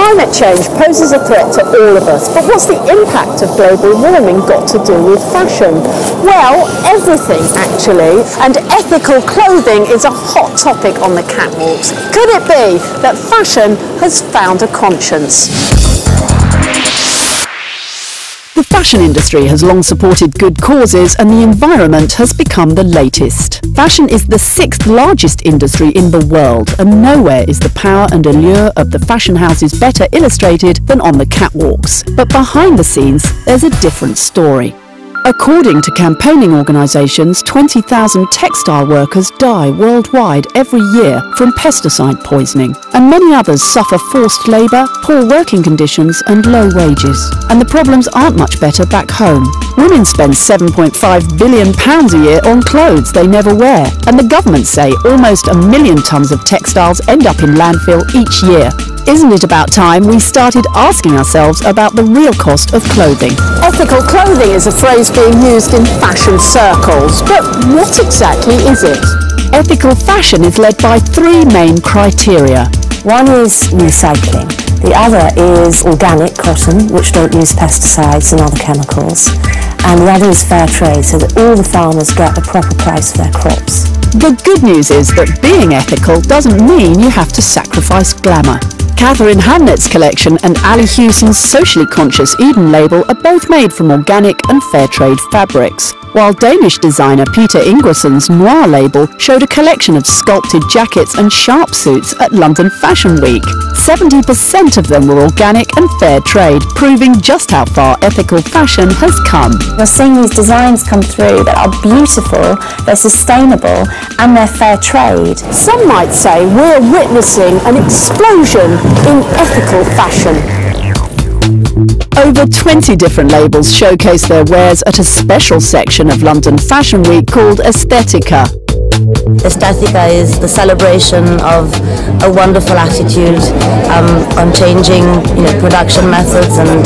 Climate change poses a threat to all of us, but what's the impact of global warming got to do with fashion? Well, everything actually, and ethical clothing is a hot topic on the catwalks. Could it be that fashion has found a conscience? The fashion industry has long supported good causes and the environment has become the latest. Fashion is the 6th largest industry in the world, and nowhere is the power and allure of the fashion houses better illustrated than on the catwalks. But behind the scenes, there's a different story. According to campaigning organisations, 20,000 textile workers die worldwide every year from pesticide poisoning, and many others suffer forced labour, poor working conditions and low wages. And the problems aren't much better back home. Women spend £7.5 billion a year on clothes they never wear, and the government say almost 1 million tonnes of textiles end up in landfill each year. Isn't it about time we started asking ourselves about the real cost of clothing? Ethical clothing is a phrase being used in fashion circles, but what exactly is it? Ethical fashion is led by 3 main criteria. One is recycling. The other is organic cotton, which don't use pesticides and other chemicals. And the other is fair trade, so that all the farmers get the proper price for their crops. The good news is that being ethical doesn't mean you have to sacrifice glamour. Catherine Hamnett's collection and Ali Hewson's socially conscious Eden label are both made from organic and fair trade fabrics, while Danish designer Peter Ingreson's Noir label showed a collection of sculpted jackets and sharp suits at London Fashion Week. 70% of them were organic and fair trade, proving just how far ethical fashion has come. You're seeing these designs come through that are beautiful, they're sustainable and they're fair trade. Some might say we're witnessing an explosion in ethical fashion. Over 20 different labels showcase their wares at a special section of London Fashion Week called Aesthetica. Aesthetica is the celebration of a wonderful attitude on changing, production methods and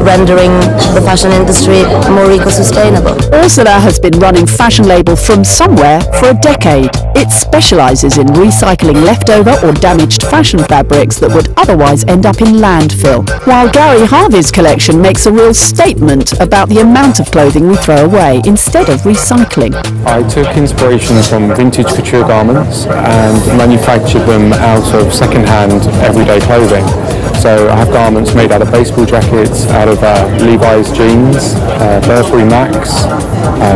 rendering the fashion industry more eco-sustainable. Ursula has been running Fashion Label from somewhere for a decade. It specialises in recycling leftover or damaged fashion fabrics that would otherwise end up in landfill, while Gary Harvey's collection makes a real statement about the amount of clothing we throw away instead of recycling. I took inspiration from vintage couture garments and manufactured them out of second-hand everyday clothing. So I have garments made out of baseball jackets, out of Levi's jeans, Burberry Max,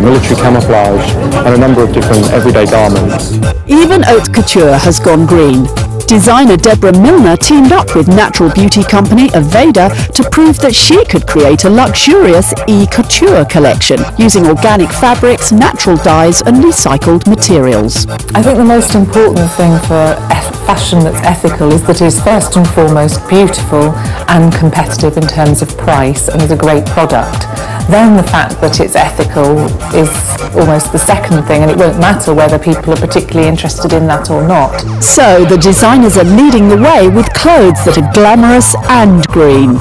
military camouflage, and a number of different everyday garments. Even haute couture has gone green. Designer Deborah Milner teamed up with natural beauty company Aveda to prove that she could create a luxurious e-couture collection using organic fabrics, natural dyes and recycled materials. I think the most important thing for fashion that's ethical is that it is first and foremost beautiful and competitive in terms of price and is a great product. Then the fact that it's ethical is almost the second thing, and it won't matter whether people are particularly interested in that or not. So the designers are leading the way with clothes that are glamorous and green.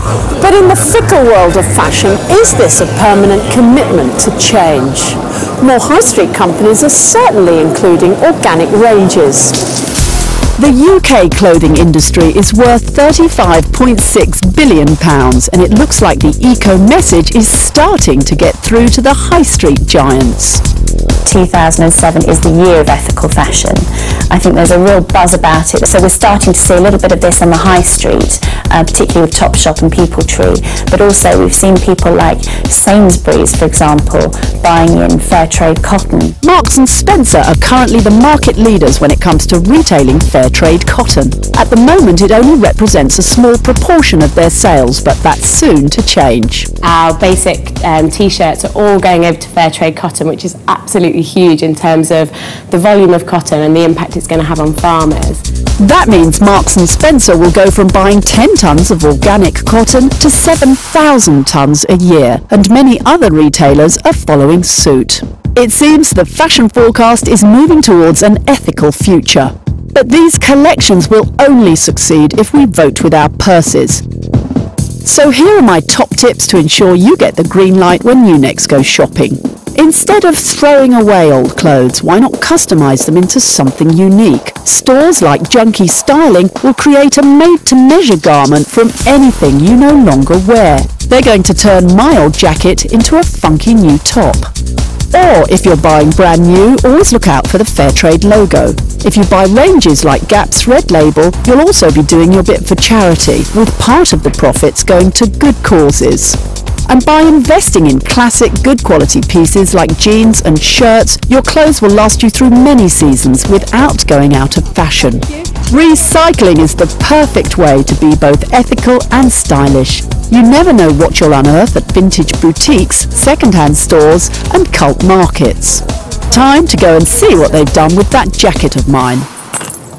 But in the fickle world of fashion, is this a permanent commitment to change? More high street companies are certainly including organic ranges. The UK clothing industry is worth £35.6 billion, and it looks like the eco message is starting to get through to the high street giants. 2007 is the year of ethical fashion. I think there's a real buzz about it. So we're starting to see a little bit of this on the high street, particularly with Topshop and Peopletree. But also we've seen people like Sainsbury's, for example, buying in fair trade cotton. Marks and Spencer are currently the market leaders when it comes to retailing fair trade cotton. At the moment it only represents a small proportion of their sales, but that's soon to change. Our basic t-shirts are all going over to fair trade cotton, which is absolutely huge in terms of the volume of cotton and the impact it's going to have on farmers. That means Marks and Spencer will go from buying 10 tonnes of organic cotton to 7,000 tonnes a year, and many other retailers are following suit. It seems the fashion forecast is moving towards an ethical future. But these collections will only succeed if we vote with our purses. So here are my top tips to ensure you get the green light when you next go shopping. Instead of throwing away old clothes, why not customise them into something unique? Stores like Junky Styling will create a made-to-measure garment from anything you no longer wear. They're going to turn my old jacket into a funky new top. Or if you're buying brand new, always look out for the Fairtrade logo. If you buy ranges like Gap's Red Label, you'll also be doing your bit for charity, with part of the profits going to good causes. And by investing in classic, good quality pieces like jeans and shirts, your clothes will last you through many seasons without going out of fashion. Recycling is the perfect way to be both ethical and stylish. You never know what you'll unearth at vintage boutiques, second-hand stores and cult markets. Time to go and see what they've done with that jacket of mine.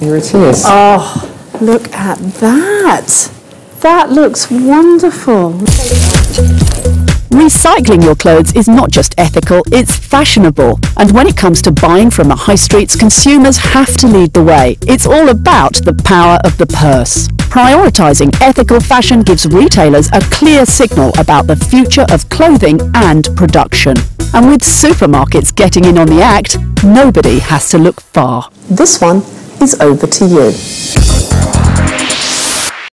Here it is. Oh, look at that. That looks wonderful. Recycling your clothes is not just ethical, it's fashionable. And when it comes to buying from the high streets, consumers have to lead the way. It's all about the power of the purse. Prioritising ethical fashion gives retailers a clear signal about the future of clothing and production. And with supermarkets getting in on the act, nobody has to look far. This one is over to you.